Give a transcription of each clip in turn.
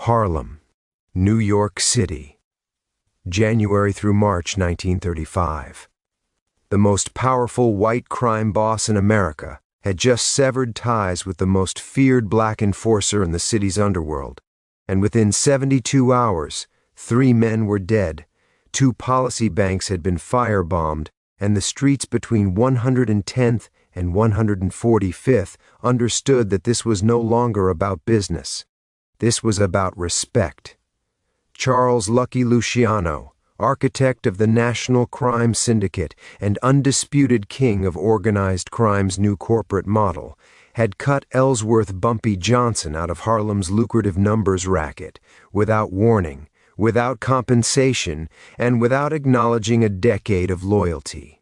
Harlem, New York City, January through March 1935. The most powerful white crime boss in America had just severed ties with the most feared black enforcer in the city's underworld, and within 72 hours, 3 men were dead, 2 policy banks had been firebombed, and the streets between 110th and 145th understood that this was no longer about business. This was about respect. Charles Lucky Luciano, architect of the National Crime Syndicate and undisputed king of organized crime's new corporate model, had cut Ellsworth Bumpy Johnson out of Harlem's lucrative numbers racket, without warning, without compensation, and without acknowledging a decade of loyalty.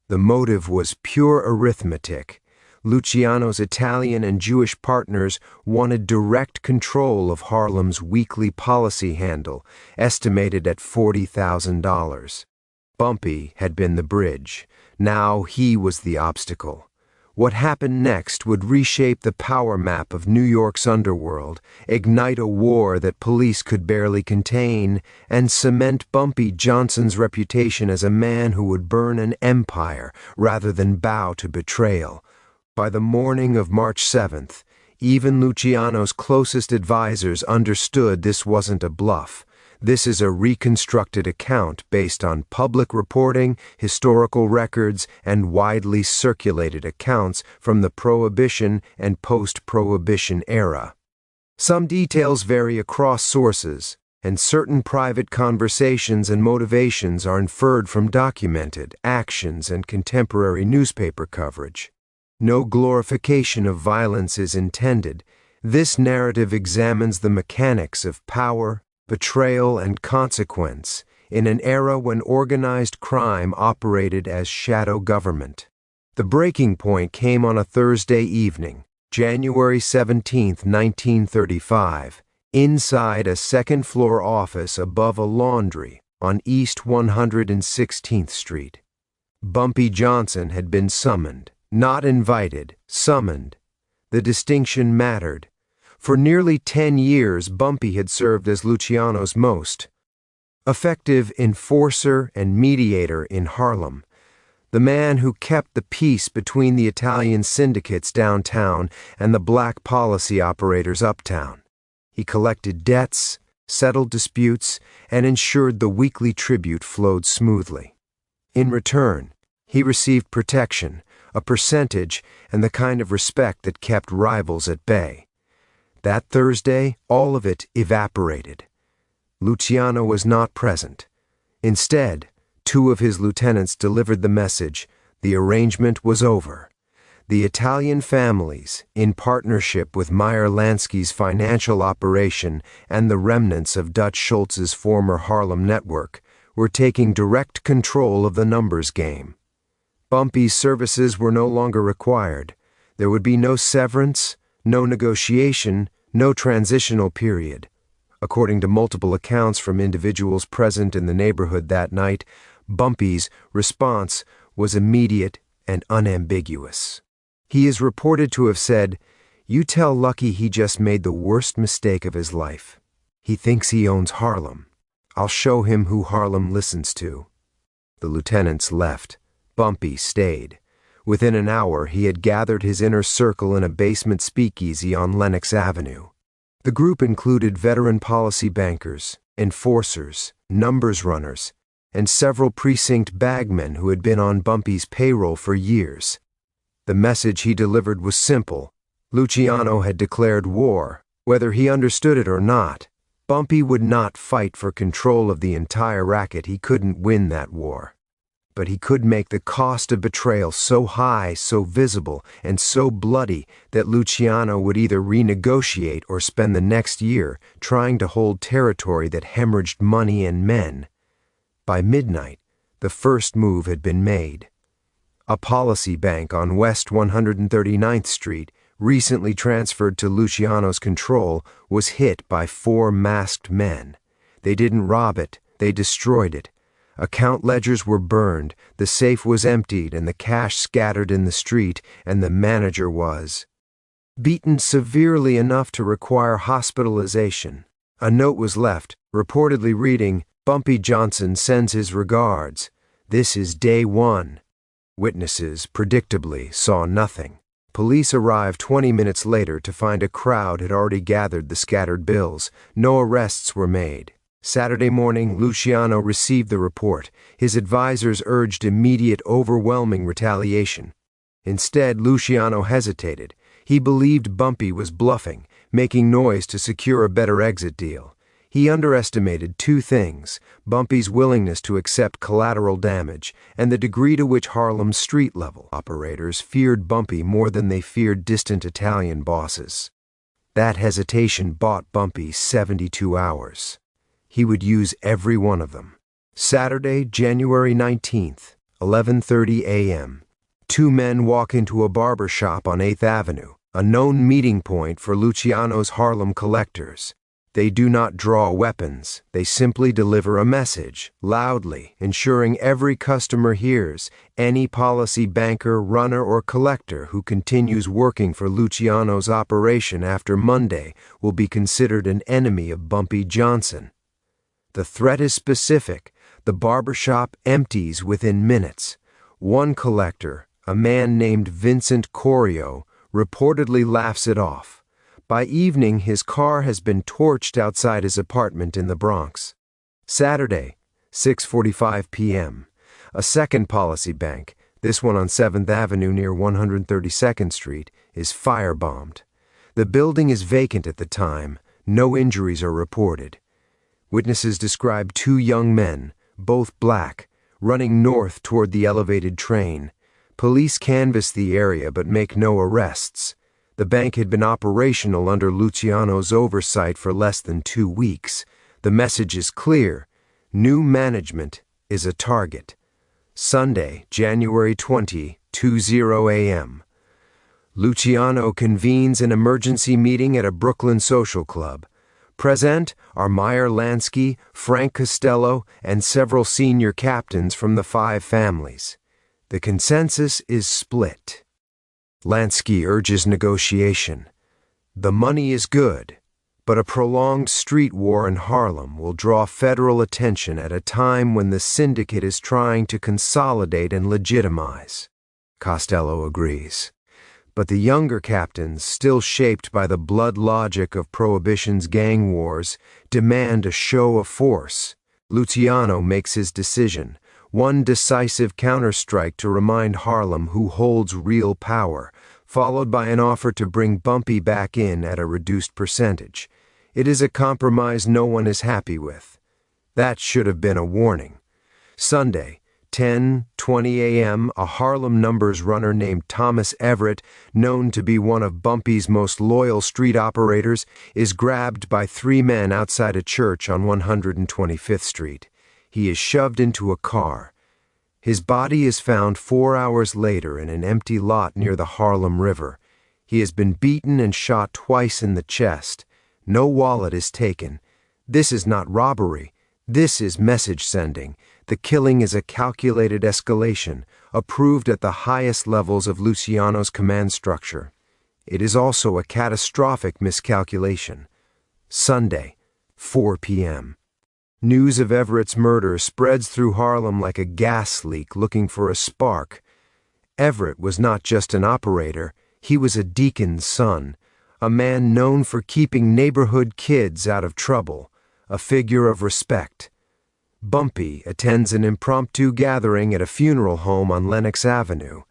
The motive was pure arithmetic. Luciano's Italian and Jewish partners wanted direct control of Harlem's weekly policy handle, estimated at $40,000. Bumpy had been the bridge. Now he was the obstacle. What happened next would reshape the power map of New York's underworld, ignite a war that police could barely contain, and cement Bumpy Johnson's reputation as a man who would burn an empire rather than bow to betrayal. By the morning of March 7th, even Luciano's closest advisors understood this wasn't a bluff. This is a reconstructed account based on public reporting, historical records, and widely circulated accounts from the Prohibition and post-Prohibition era. Some details vary across sources, and certain private conversations and motivations are inferred from documented actions and contemporary newspaper coverage. No glorification of violence is intended. This narrative examines the mechanics of power, betrayal, and consequence in an era when organized crime operated as shadow government. The breaking point came on a Thursday evening, January 17, 1935, inside a second-floor office above a laundry on East 116th Street. Bumpy Johnson had been summoned. Not invited, summoned. The distinction mattered. For nearly 10 years, Bumpy had served as Luciano's most effective enforcer and mediator in Harlem, the man who kept the peace between the Italian syndicates downtown and the black policy operators uptown. He collected debts, settled disputes, and ensured the weekly tribute flowed smoothly. In return, he received protection, a percentage, and the kind of respect that kept rivals at bay. That Thursday, all of it evaporated. Luciano was not present. Instead, 2 of his lieutenants delivered the message: the arrangement was over. The Italian families, in partnership with Meyer Lansky's financial operation and the remnants of Dutch Schultz's former Harlem network, were taking direct control of the numbers game. Bumpy's services were no longer required. There would be no severance, no negotiation, no transitional period. According to multiple accounts from individuals present in the neighborhood that night, Bumpy's response was immediate and unambiguous. He is reported to have said, "You tell Lucky he just made the worst mistake of his life. He thinks he owns Harlem. I'll show him who Harlem listens to." The lieutenants left. Bumpy stayed. Within an hour, he had gathered his inner circle in a basement speakeasy on Lenox Avenue. The group included veteran policy bankers, enforcers, numbers runners, and several precinct bagmen who had been on Bumpy's payroll for years. The message he delivered was simple. Luciano had declared war, whether he understood it or not. Bumpy would not fight for control of the entire racket. He couldn't win that war. But he could make the cost of betrayal so high, so visible, and so bloody that Luciano would either renegotiate or spend the next year trying to hold territory that hemorrhaged money and men. By midnight, the first move had been made. A policy bank on West 139th Street, recently transferred to Luciano's control, was hit by 4 masked men. They didn't rob it, they destroyed it. Account ledgers were burned, the safe was emptied, and the cash scattered in the street, and the manager was beaten severely enough to require hospitalization. A note was left, reportedly reading, "Bumpy Johnson sends his regards. This is day 1. Witnesses, predictably, saw nothing. Police arrived 20 minutes later to find a crowd had already gathered the scattered bills. No arrests were made. Saturday morning, Luciano received the report. His advisors urged immediate, overwhelming retaliation. Instead, Luciano hesitated. He believed Bumpy was bluffing, making noise to secure a better exit deal. He underestimated 2 things: Bumpy's willingness to accept collateral damage and the degree to which Harlem's street-level operators feared Bumpy more than they feared distant Italian bosses. That hesitation bought Bumpy 72 hours. He would use every one of them. Saturday, January 19th, 11:30 a.m. 2 men walk into a barber shop on 8th Avenue, a known meeting point for Luciano's Harlem collectors. They do not draw weapons. They simply deliver a message, loudly, ensuring every customer hears. Any policy banker, runner, or collector who continues working for Luciano's operation after Monday will be considered an enemy of Bumpy Johnson. The threat is specific. The barbershop empties within minutes. One collector, a man named Vincent Corio, reportedly laughs it off. By evening, his car has been torched outside his apartment in the Bronx. Saturday, 6:45 p.m. A second policy bank, this one on 7th Avenue near 132nd Street, is firebombed. The building is vacant at the time. No injuries are reported. Witnesses describe 2 young men, both black, running north toward the elevated train. Police canvass the area but make no arrests. The bank had been operational under Luciano's oversight for less than 2 weeks. The message is clear. New management is a target. Sunday, January 20, 2:00 a.m. Luciano convenes an emergency meeting at a Brooklyn social club. Present are Meyer Lansky, Frank Costello, and several senior captains from the 5 families. The consensus is split. Lansky urges negotiation. The money is good, but a prolonged street war in Harlem will draw federal attention at a time when the syndicate is trying to consolidate and legitimize. Costello agrees. But the younger captains, still shaped by the blood logic of Prohibition's gang wars, demand a show of force. Luciano makes his decision. One decisive counterstrike to remind Harlem who holds real power, followed by an offer to bring Bumpy back in at a reduced percentage. It is a compromise no one is happy with. That should have been a warning. Sunday, 10:20 a.m., a Harlem numbers runner named Thomas Everett, known to be one of Bumpy's most loyal street operators, is grabbed by 3 men outside a church on 125th Street. He is shoved into a car. His body is found 4 hours later in an empty lot near the Harlem River. He has been beaten and shot twice in the chest. No wallet is taken. This is not robbery. This is message sending. The killing is a calculated escalation, approved at the highest levels of Luciano's command structure. It is also a catastrophic miscalculation. Sunday, 4 p.m. News of Everett's murder spreads through Harlem like a gas leak looking for a spark. Everett was not just an operator, he was a deacon's son, a man known for keeping neighborhood kids out of trouble, a figure of respect. Bumpy attends an impromptu gathering at a funeral home on Lenox Avenue.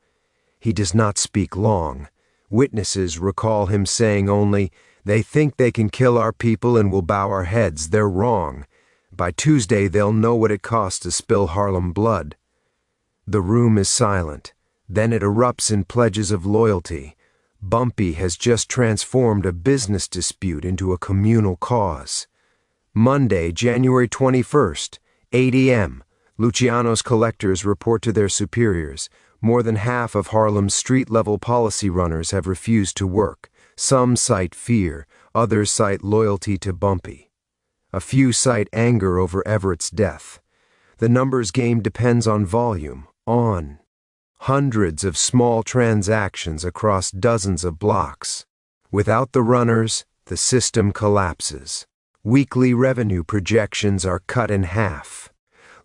He does not speak long. Witnesses recall him saying only, "They think they can kill our people and will bow our heads. They're wrong. By Tuesday, they'll know what it costs to spill Harlem blood." The room is silent. Then it erupts in pledges of loyalty. Bumpy has just transformed a business dispute into a communal cause. Monday, January 21st, 8 a.m., Luciano's collectors report to their superiors. More than half of Harlem's street-level policy runners have refused to work. Some cite fear, others cite loyalty to Bumpy. A few cite anger over Everett's death. The numbers game depends on volume, on hundreds of small transactions across dozens of blocks. Without the runners, the system collapses. Weekly revenue projections are cut in half.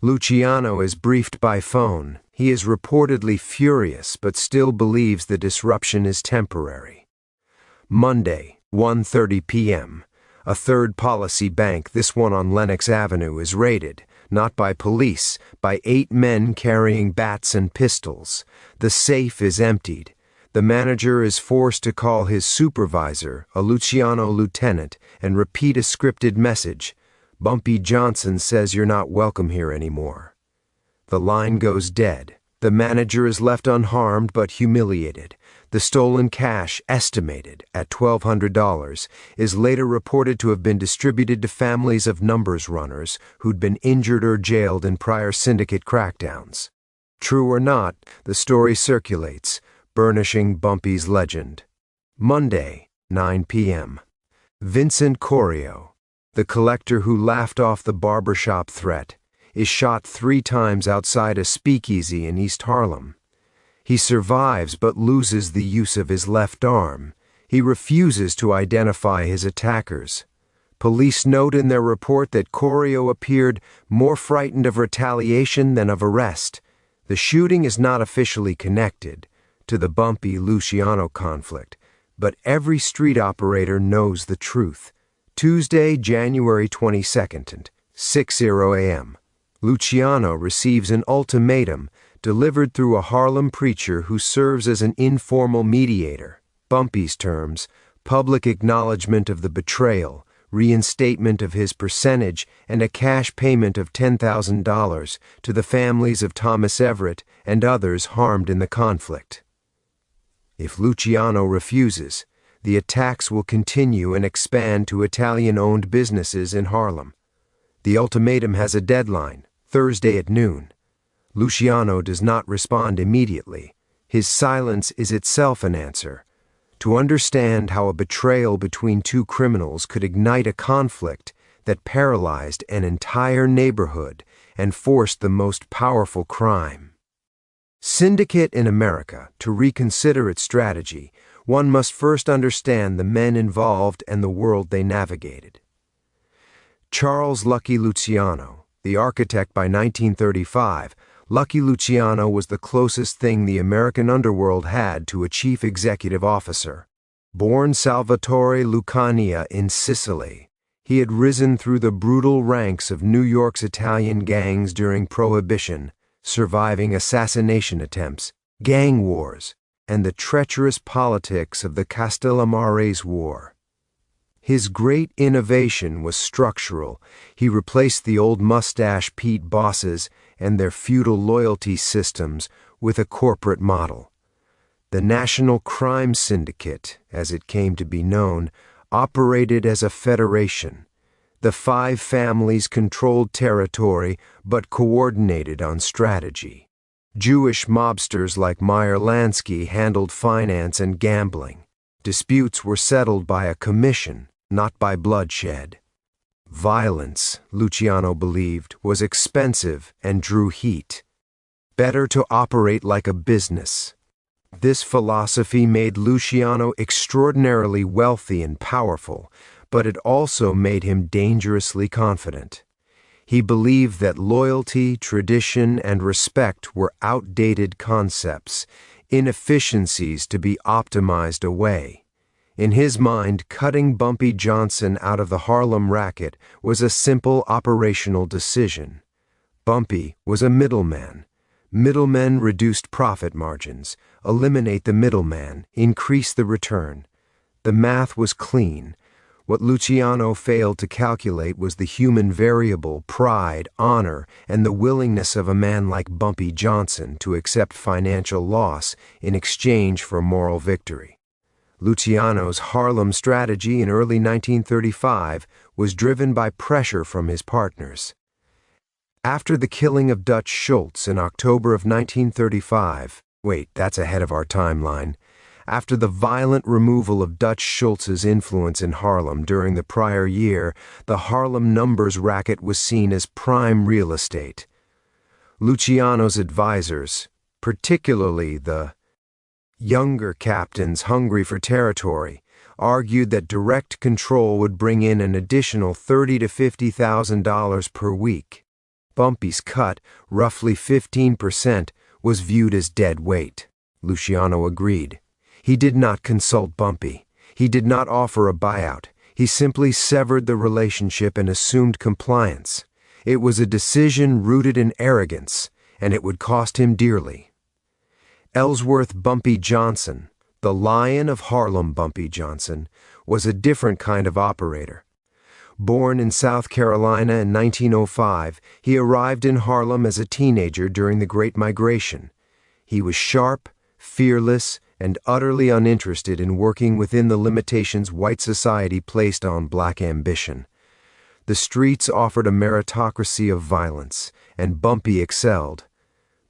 Luciano is briefed by phone. He is reportedly furious but still believes the disruption is temporary. Monday, 1:30 p.m. A Third Policy Bank, this one on Lenox Avenue, is raided, not by police, by 8 men carrying bats and pistols. The safe is emptied. The manager is forced to call his supervisor, a Luciano lieutenant, and repeat a scripted message. Bumpy Johnson says you're not welcome here anymore. The line goes dead. The manager is left unharmed but humiliated. The stolen cash, estimated at $1,200, is later reported to have been distributed to families of numbers runners who'd been injured or jailed in prior syndicate crackdowns. True or not, the story circulates, burnishing Bumpy's legend. Monday, 9 p.m. Vincent Corio, the collector who laughed off the barbershop threat, is shot 3 times outside a speakeasy in East Harlem. He survives but loses the use of his left arm. He refuses to identify his attackers. Police note in their report that Corio appeared more frightened of retaliation than of arrest. The shooting is not officially connected to the Bumpy Luciano conflict, but every street operator knows the truth. Tuesday, January 22nd, and 6:00 a.m. Luciano receives an ultimatum delivered through a Harlem preacher who serves as an informal mediator. Bumpy's terms: public acknowledgement of the betrayal, reinstatement of his percentage, and a cash payment of $10,000 to the families of Thomas Everett and others harmed in the conflict. If Luciano refuses, the attacks will continue and expand to Italian-owned businesses in Harlem. The ultimatum has a deadline, Thursday at noon. Luciano does not respond immediately. His silence is itself an answer. To understand how a betrayal between 2 criminals could ignite a conflict that paralyzed an entire neighborhood and forced the most powerful crime. Syndicate in America, to reconsider its strategy, one must first understand the men involved and the world they navigated. Charles Lucky Luciano, the architect by 1935, Lucky Luciano was the closest thing the American underworld had to a chief executive officer. Born Salvatore Lucania in Sicily, he had risen through the brutal ranks of New York's Italian gangs during Prohibition, surviving assassination attempts, gang wars, and the treacherous politics of the Castellammarese War. His great innovation was structural. He replaced the old Mustache Pete bosses and their feudal loyalty systems with a corporate model. The National Crime Syndicate, as it came to be known, operated as a federation. The 5 families controlled territory but coordinated on strategy. Jewish mobsters like Meyer Lansky handled finance and gambling. Disputes were settled by a commission, not by bloodshed. Violence, Luciano believed, was expensive and drew heat. Better to operate like a business. This philosophy made Luciano extraordinarily wealthy and powerful, but it also made him dangerously confident. He believed that loyalty, tradition, and respect were outdated concepts, inefficiencies to be optimized away. In his mind, cutting Bumpy Johnson out of the Harlem racket was a simple operational decision. Bumpy was a middleman. Middlemen reduced profit margins. Eliminate the middleman, increase the return. The math was clean. What Luciano failed to calculate was the human variable, pride, honor, and the willingness of a man like Bumpy Johnson to accept financial loss in exchange for moral victory. Luciano's Harlem strategy in early 1935 was driven by pressure from his partners. After the killing of Dutch Schultz in October of 1935, wait, that's ahead of our timeline. After the violent removal of Dutch Schultz's influence in Harlem during the prior year, the Harlem numbers racket was seen as prime real estate. Luciano's advisors, particularly the younger captains hungry for territory, argued that direct control would bring in an additional $30,000 to $50,000 per week. Bumpy's cut, roughly 15%, was viewed as dead weight. Luciano agreed. He did not consult Bumpy. He did not offer a buyout. He simply severed the relationship and assumed compliance. It was a decision rooted in arrogance, and it would cost him dearly. Ellsworth Bumpy Johnson, the Lion of Harlem Bumpy Johnson, was a different kind of operator. Born in South Carolina in 1905, he arrived in Harlem as a teenager during the Great Migration. He was sharp, fearless, and utterly uninterested in working within the limitations white society placed on black ambition. The streets offered a meritocracy of violence, and Bumpy excelled.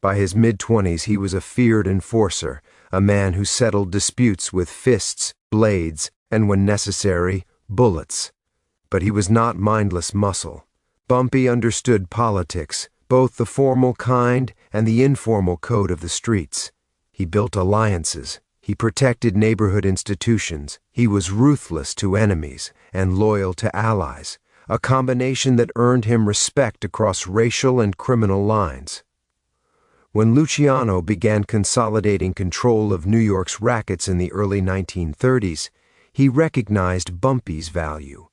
By his mid-20s, he was a feared enforcer, a man who settled disputes with fists, blades, and, when necessary, bullets. But he was not mindless muscle. Bumpy understood politics, both the formal kind and the informal code of the streets. He built alliances. He protected neighborhood institutions. He was ruthless to enemies and loyal to allies, a combination that earned him respect across racial and criminal lines. When Luciano began consolidating control of New York's rackets in the early 1930s, he recognized Bumpy's value.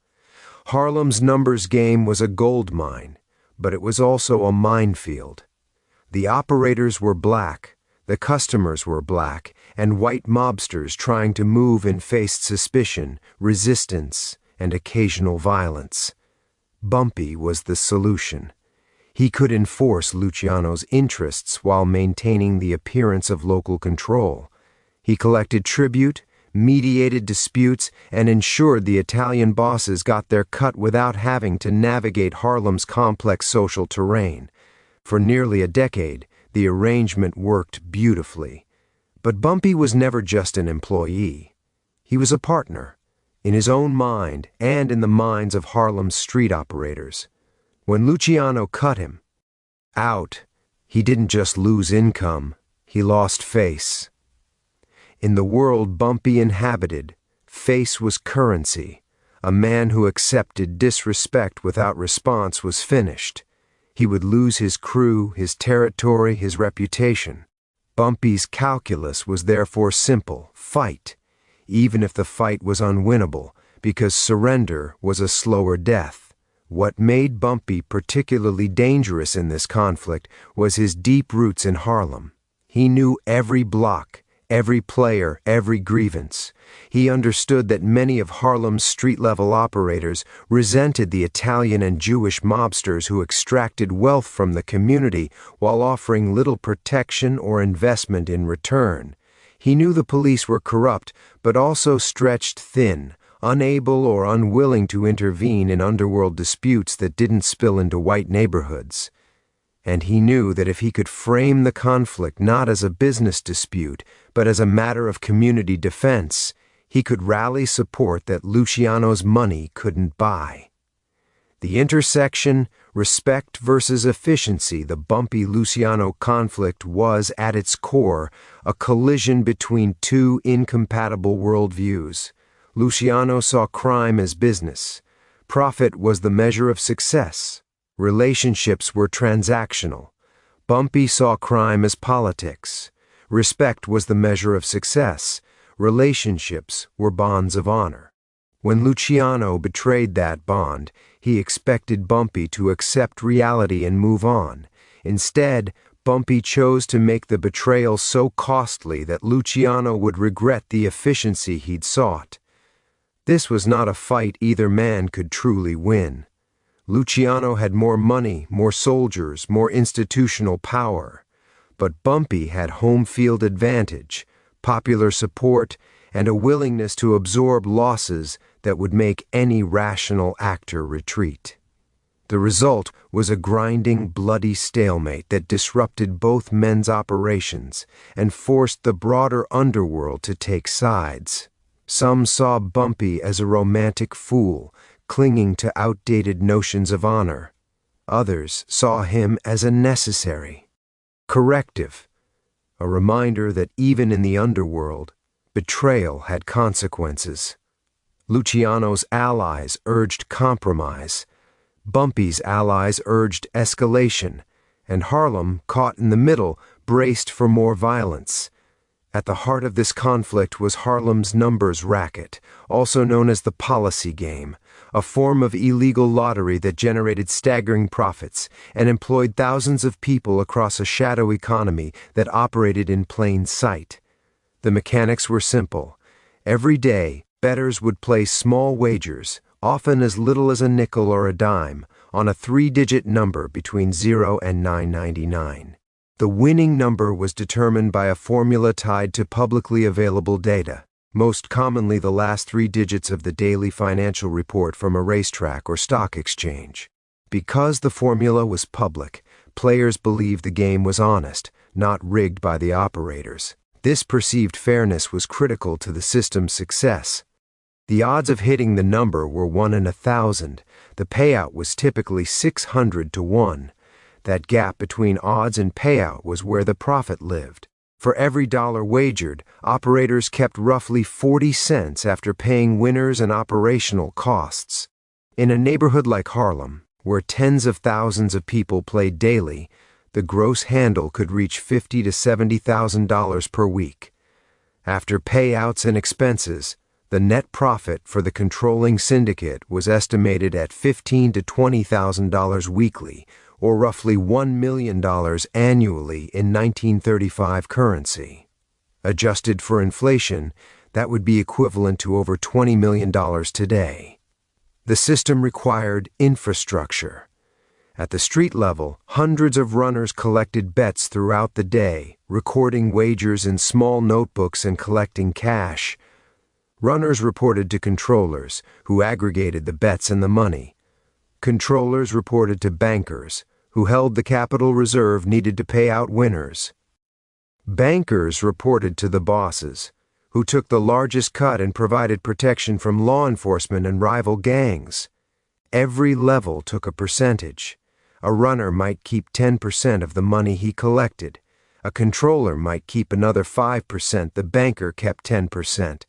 Harlem's numbers game was a gold mine, but it was also a minefield. The operators were black, the customers were black, and white mobsters trying to move in faced suspicion, resistance, and occasional violence. Bumpy was the solution. He could enforce Luciano's interests while maintaining the appearance of local control. He collected tribute, mediated disputes, and ensured the Italian bosses got their cut without having to navigate Harlem's complex social terrain. For nearly a decade, the arrangement worked beautifully. But Bumpy was never just an employee. He was a partner, in his own mind and in the minds of Harlem's street operators. When Luciano cut him out, he didn't just lose income, he lost face. In the world Bumpy inhabited, face was currency. A man who accepted disrespect without response was finished. He would lose his crew, his territory, his reputation. Bumpy's calculus was therefore simple: fight, even if the fight was unwinnable, because surrender was a slower death. What made Bumpy particularly dangerous in this conflict was his deep roots in Harlem. He knew every block, every player, every grievance. He understood that many of Harlem's street-level operators resented the Italian and Jewish mobsters who extracted wealth from the community while offering little protection or investment in return. He knew the police were corrupt, but also stretched thin, unable or unwilling to intervene in underworld disputes that didn't spill into white neighborhoods. And he knew that if he could frame the conflict not as a business dispute, but as a matter of community defense, he could rally support that Luciano's money couldn't buy. The intersection, respect versus efficiency, the Bumpy-Luciano conflict was, at its core, a collision between two incompatible worldviews. Luciano saw crime as business. Profit was the measure of success. Relationships were transactional. Bumpy saw crime as politics. Respect was the measure of success. Relationships were bonds of honor. When Luciano betrayed that bond, he expected Bumpy to accept reality and move on. Instead, Bumpy chose to make the betrayal so costly that Luciano would regret the efficiency he'd sought. This was not a fight either man could truly win. Luciano had more money, more soldiers, more institutional power. But Bumpy had home field advantage, popular support, and a willingness to absorb losses that would make any rational actor retreat. The result was a grinding, bloody stalemate that disrupted both men's operations and forced the broader underworld to take sides. Some saw Bumpy as a romantic fool, clinging to outdated notions of honor. Others saw him as a necessary corrective, a reminder that even in the underworld, betrayal had consequences. Luciano's allies urged compromise. Bumpy's allies urged escalation, and Harlem, caught in the middle, braced for more violence. At the heart of this conflict was Harlem's numbers racket, also known as the policy game, a form of illegal lottery that generated staggering profits and employed thousands of people across a shadow economy that operated in plain sight. The mechanics were simple. Every day, bettors would place small wagers, often as little as a nickel or a dime, on a 3-digit number between 0 and 999. The winning number was determined by a formula tied to publicly available data, most commonly the last 3 digits of the daily financial report from a racetrack or stock exchange. Because the formula was public, players believed the game was honest, not rigged by the operators. This perceived fairness was critical to the system's success. The odds of hitting the number were 1 in 1,000. The payout was typically 600 to 1. That gap between odds and payout was where the profit lived. For every dollar wagered, operators kept roughly 40 cents after paying winners and operational costs. In a neighborhood like Harlem, where tens of thousands of people played daily, the gross handle could reach $50,000 to $70,000 per week. After payouts and expenses, the net profit for the controlling syndicate was estimated at $15,000 to $20,000 weekly, or roughly $1 million annually in 1935 currency. Adjusted for inflation, that would be equivalent to over $20 million today. The system required infrastructure. At the street level, hundreds of runners collected bets throughout the day, recording wagers in small notebooks and collecting cash. Runners reported to controllers, who aggregated the bets and the money. Controllers reported to bankers, who held the capital reserve needed to pay out winners. Bankers reported to the bosses, who took the largest cut and provided protection from law enforcement and rival gangs. Every level took a percentage. A runner might keep 10% of the money he collected. A controller might keep another 5%. The banker kept 10%.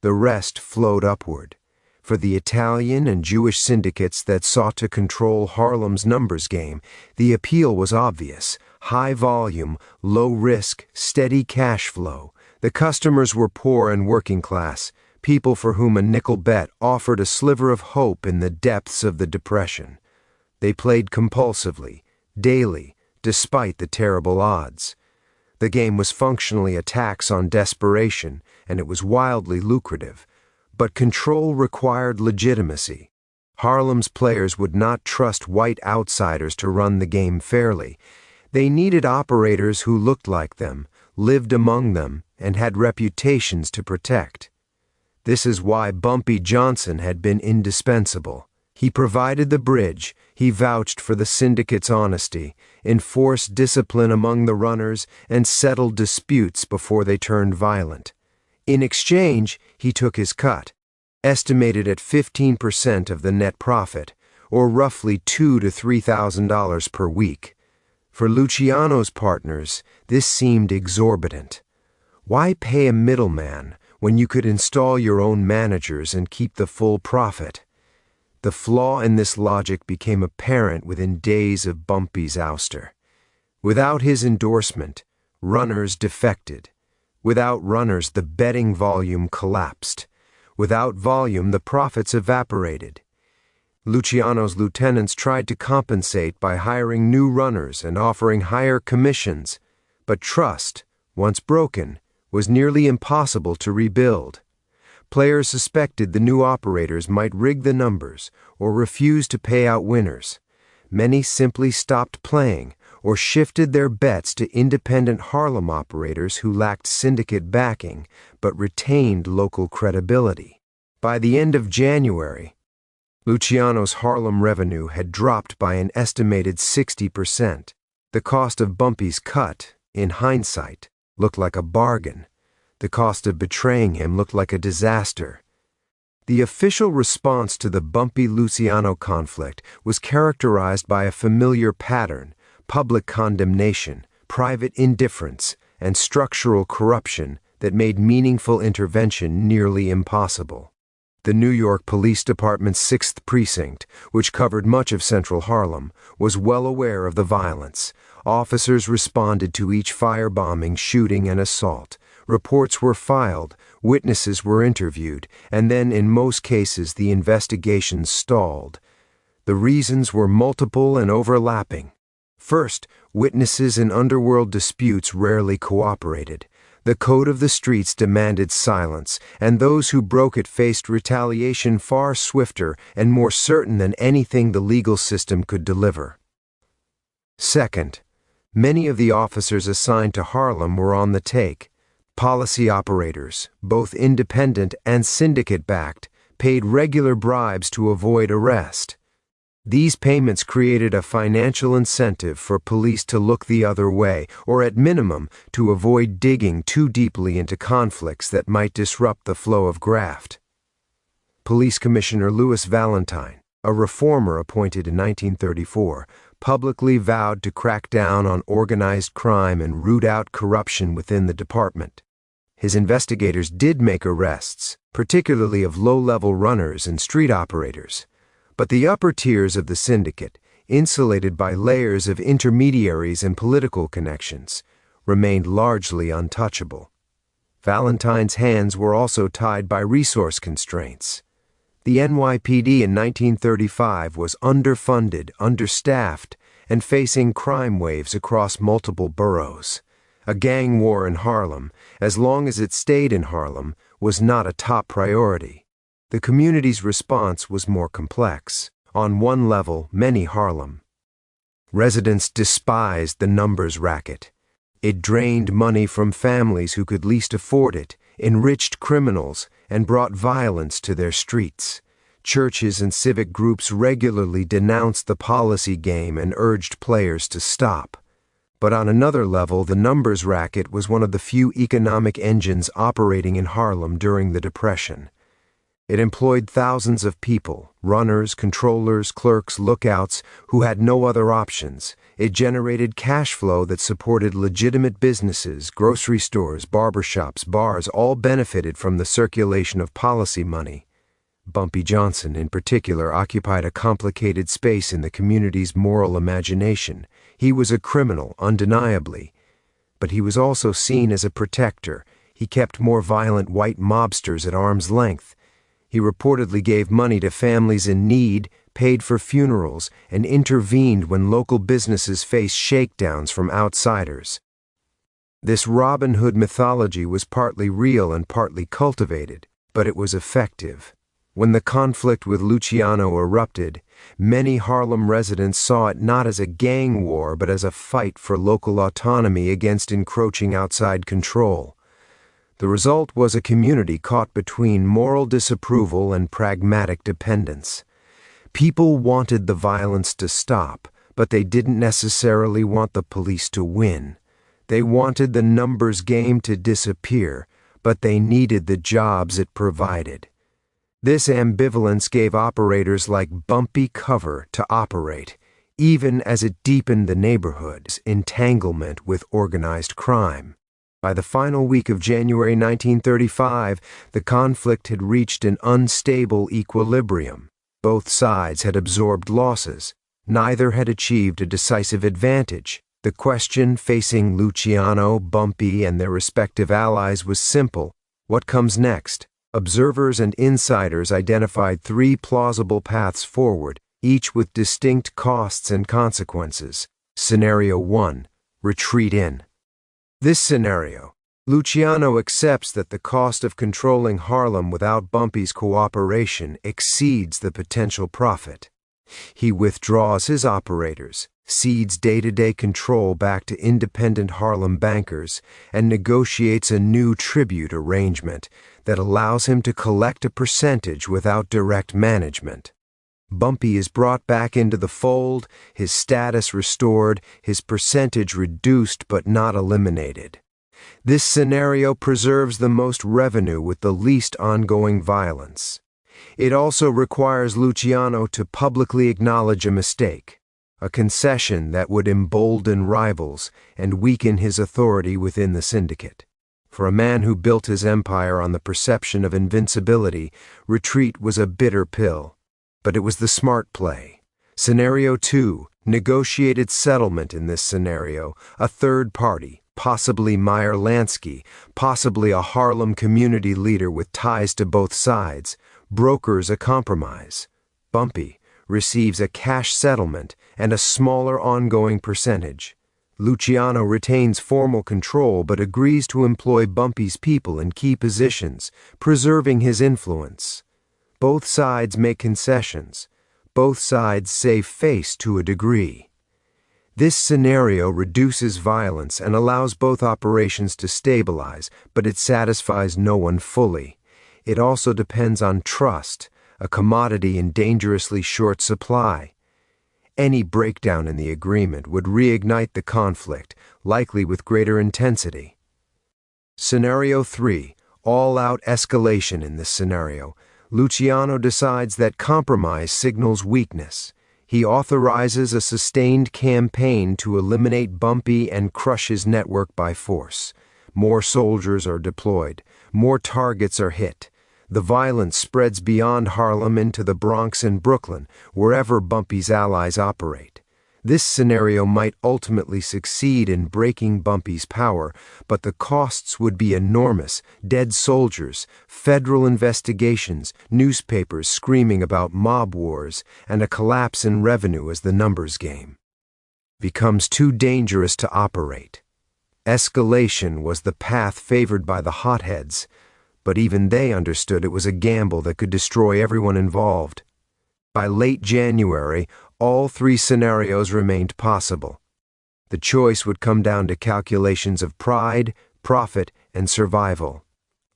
The rest flowed upward. For the Italian and Jewish syndicates that sought to control Harlem's numbers game, the appeal was obvious. High volume, low risk, steady cash flow. The customers were poor and working class, people for whom a nickel bet offered a sliver of hope in the depths of the Depression. They played compulsively, daily, despite the terrible odds. The game was functionally a tax on desperation, and it was wildly lucrative. But control required legitimacy. Harlem's players would not trust white outsiders to run the game fairly. They needed operators who looked like them, lived among them, and had reputations to protect. This is why Bumpy Johnson had been indispensable. He provided the bridge, he vouched for the syndicate's honesty, enforced discipline among the runners, and settled disputes before they turned violent. In exchange, he took his cut, estimated at 15% of the net profit, or roughly $2,000 to $3,000 per week. For Luciano's partners, this seemed exorbitant. Why pay a middleman when you could install your own managers and keep the full profit? The flaw in this logic became apparent within days of Bumpy's ouster. Without his endorsement, runners defected. Without runners, the betting volume collapsed. Without volume, the profits evaporated. Luciano's lieutenants tried to compensate by hiring new runners and offering higher commissions, but trust, once broken, was nearly impossible to rebuild. Players suspected the new operators might rig the numbers or refuse to pay out winners. Many simply stopped playing or shifted their bets to independent Harlem operators who lacked syndicate backing but retained local credibility. By the end of January, Luciano's Harlem revenue had dropped by an estimated 60%. The cost of Bumpy's cut, in hindsight, looked like a bargain. The cost of betraying him looked like a disaster. The official response to the Bumpy-Luciano conflict was characterized by a familiar pattern: public condemnation, private indifference, and structural corruption that made meaningful intervention nearly impossible. The New York Police Department's 6th Precinct, which covered much of central Harlem, was well aware of the violence. Officers responded to each firebombing, shooting, and assault. Reports were filed, witnesses were interviewed, and then in most cases the investigation stalled. The reasons were multiple and overlapping. First, witnesses in underworld disputes rarely cooperated. The code of the streets demanded silence, and those who broke it faced retaliation far swifter and more certain than anything the legal system could deliver. Second, many of the officers assigned to Harlem were on the take. Policy operators, both independent and syndicate-backed, paid regular bribes to avoid arrest. These payments created a financial incentive for police to look the other way, or at minimum, to avoid digging too deeply into conflicts that might disrupt the flow of graft. Police Commissioner Louis Valentine, a reformer appointed in 1934, publicly vowed to crack down on organized crime and root out corruption within the department. His investigators did make arrests, particularly of low-level runners and street operators. But the upper tiers of the syndicate, insulated by layers of intermediaries and political connections, remained largely untouchable. Valentine's hands were also tied by resource constraints. The NYPD in 1935 was underfunded, understaffed, and facing crime waves across multiple boroughs. A gang war in Harlem, as long as it stayed in Harlem, was not a top priority. The community's response was more complex. On one level, many Harlem residents despised the numbers racket. It drained money from families who could least afford it, enriched criminals, and brought violence to their streets. Churches and civic groups regularly denounced the policy game and urged players to stop. But on another level, the numbers racket was one of the few economic engines operating in Harlem during the Depression. It employed thousands of people, runners, controllers, clerks, lookouts, who had no other options. It generated cash flow that supported legitimate businesses, grocery stores, barbershops, bars, all benefited from the circulation of policy money. Bumpy Johnson, in particular, occupied a complicated space in the community's moral imagination. He was a criminal, undeniably, but he was also seen as a protector. He kept more violent white mobsters at arm's length. He reportedly gave money to families in need, paid for funerals, and intervened when local businesses faced shakedowns from outsiders. This Robin Hood mythology was partly real and partly cultivated, but it was effective. When the conflict with Luciano erupted, many Harlem residents saw it not as a gang war but as a fight for local autonomy against encroaching outside control. The result was a community caught between moral disapproval and pragmatic dependence. People wanted the violence to stop, but they didn't necessarily want the police to win. They wanted the numbers game to disappear, but they needed the jobs it provided. This ambivalence gave operators like Bumpy cover to operate, even as it deepened the neighborhood's entanglement with organized crime. By the final week of January 1935, the conflict had reached an unstable equilibrium. Both sides had absorbed losses. Neither had achieved a decisive advantage. The question facing Luciano, Bumpy, and their respective allies was simple. What comes next? Observers and insiders identified three plausible paths forward, each with distinct costs and consequences. Scenario 1. Retreat in. This scenario, Luciano accepts that the cost of controlling Harlem without Bumpy's cooperation exceeds the potential profit. He withdraws his operators, cedes day-to-day control back to independent Harlem bankers, and negotiates a new tribute arrangement that allows him to collect a percentage without direct management. Bumpy is brought back into the fold, his status restored, his percentage reduced but not eliminated. This scenario preserves the most revenue with the least ongoing violence. It also requires Luciano to publicly acknowledge a mistake, a concession that would embolden rivals and weaken his authority within the syndicate. For a man who built his empire on the perception of invincibility, retreat was a bitter pill. But it was the smart play. Scenario 2, negotiated settlement in this scenario, a third party, possibly Meyer Lansky, possibly a Harlem community leader with ties to both sides, brokers a compromise. Bumpy receives a cash settlement and a smaller ongoing percentage. Luciano retains formal control but agrees to employ Bumpy's people in key positions, preserving his influence. Both sides make concessions. Both sides save face to a degree. This scenario reduces violence and allows both operations to stabilize, but it satisfies no one fully. It also depends on trust, a commodity in dangerously short supply. Any breakdown in the agreement would reignite the conflict, likely with greater intensity. Scenario 3, all-out escalation in this scenario. Luciano decides that compromise signals weakness. He authorizes a sustained campaign to eliminate Bumpy and crush his network by force. More soldiers are deployed. More targets are hit. The violence spreads beyond Harlem into the Bronx and Brooklyn, wherever Bumpy's allies operate. This scenario might ultimately succeed in breaking Bumpy's power, but the costs would be enormous: dead soldiers, federal investigations, newspapers screaming about mob wars, and a collapse in revenue as the numbers game becomes too dangerous to operate. Escalation was the path favored by the hotheads, but even they understood it was a gamble that could destroy everyone involved. By late January, all three scenarios remained possible. The choice would come down to calculations of pride, profit, and survival.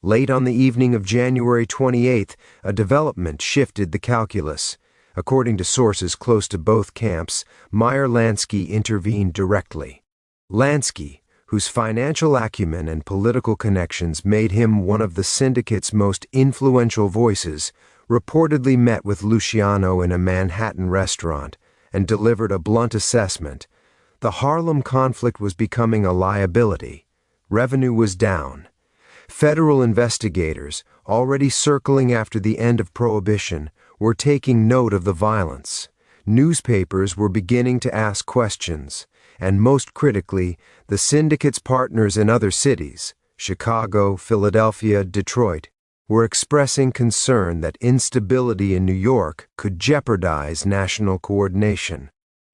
Late on the evening of January 28th, a development shifted the calculus. According to sources close to both camps, Meyer Lansky intervened directly. Lansky, whose financial acumen and political connections made him one of the syndicate's most influential voices, reportedly met with Luciano in a Manhattan restaurant and delivered a blunt assessment. The Harlem conflict was becoming a liability. Revenue was down. Federal investigators, already circling after the end of Prohibition, were taking note of the violence. Newspapers were beginning to ask questions, and most critically, the syndicate's partners in other cities, Chicago, Philadelphia, Detroit, were expressing concern that instability in New York could jeopardize national coordination.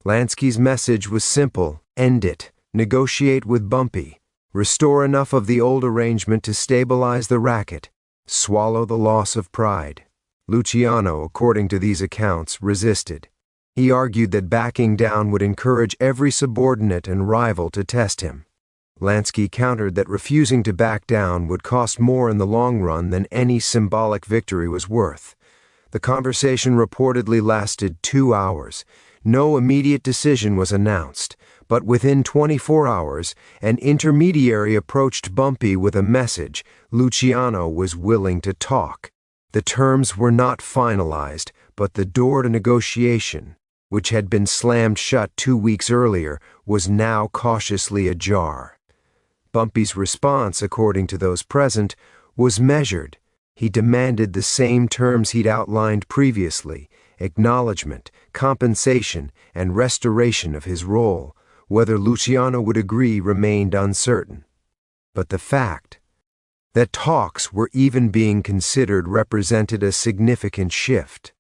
Lansky's message was simple: end it, negotiate with Bumpy, restore enough of the old arrangement to stabilize the racket, swallow the loss of pride. Luciano, according to these accounts, resisted. He argued that backing down would encourage every subordinate and rival to test him. Lansky countered that refusing to back down would cost more in the long run than any symbolic victory was worth. The conversation reportedly lasted 2 hours. No immediate decision was announced, but within 24 hours, an intermediary approached Bumpy with a message. Luciano was willing to talk. The terms were not finalized, but the door to negotiation, which had been slammed shut 2 weeks earlier, was now cautiously ajar. Bumpy's response, according to those present, was measured. He demanded the same terms he'd outlined previously: acknowledgement, compensation, and restoration of his role. Whether Luciano would agree remained uncertain. But the fact that talks were even being considered represented a significant shift.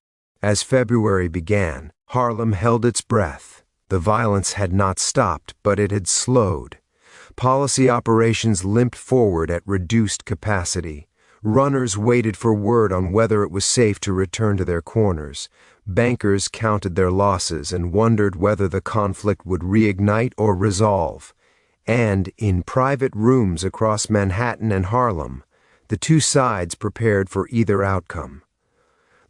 As February began, Harlem held its breath. The violence had not stopped, but it had slowed. Policy operations limped forward at reduced capacity. Runners waited for word on whether it was safe to return to their corners. Bankers counted their losses and wondered whether the conflict would reignite or resolve. And, in private rooms across Manhattan and Harlem, the two sides prepared for either outcome.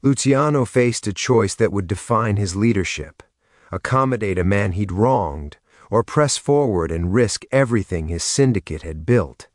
Luciano faced a choice that would define his leadership: accommodate a man he'd wronged, or press forward and risk everything his syndicate had built.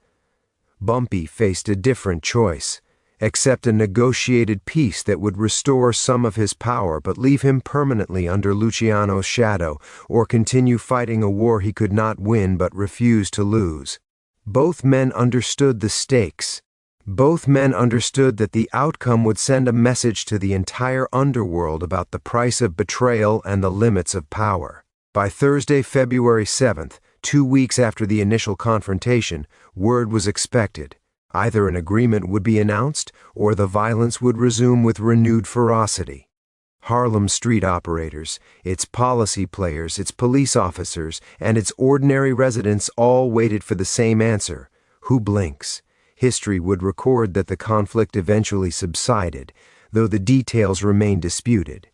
Bumpy faced a different choice: accept a negotiated peace that would restore some of his power but leave him permanently under Luciano's shadow, or continue fighting a war he could not win but refused to lose. Both men understood the stakes. Both men understood that the outcome would send a message to the entire underworld about the price of betrayal and the limits of power. By Thursday, February 7th, 2 weeks after the initial confrontation, word was expected. Either an agreement would be announced, or the violence would resume with renewed ferocity. Harlem street operators, its policy players, its police officers, and its ordinary residents all waited for the same answer: who blinks? History would record that the conflict eventually subsided, though the details remain disputed.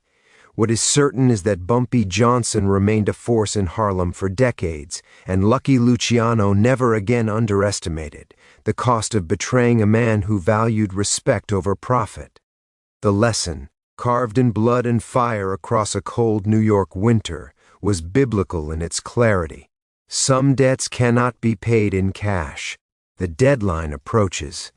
What is certain is that Bumpy Johnson remained a force in Harlem for decades, and Lucky Luciano never again underestimated the cost of betraying a man who valued respect over profit. The lesson, carved in blood and fire across a cold New York winter, was biblical in its clarity. Some debts cannot be paid in cash. The deadline approaches.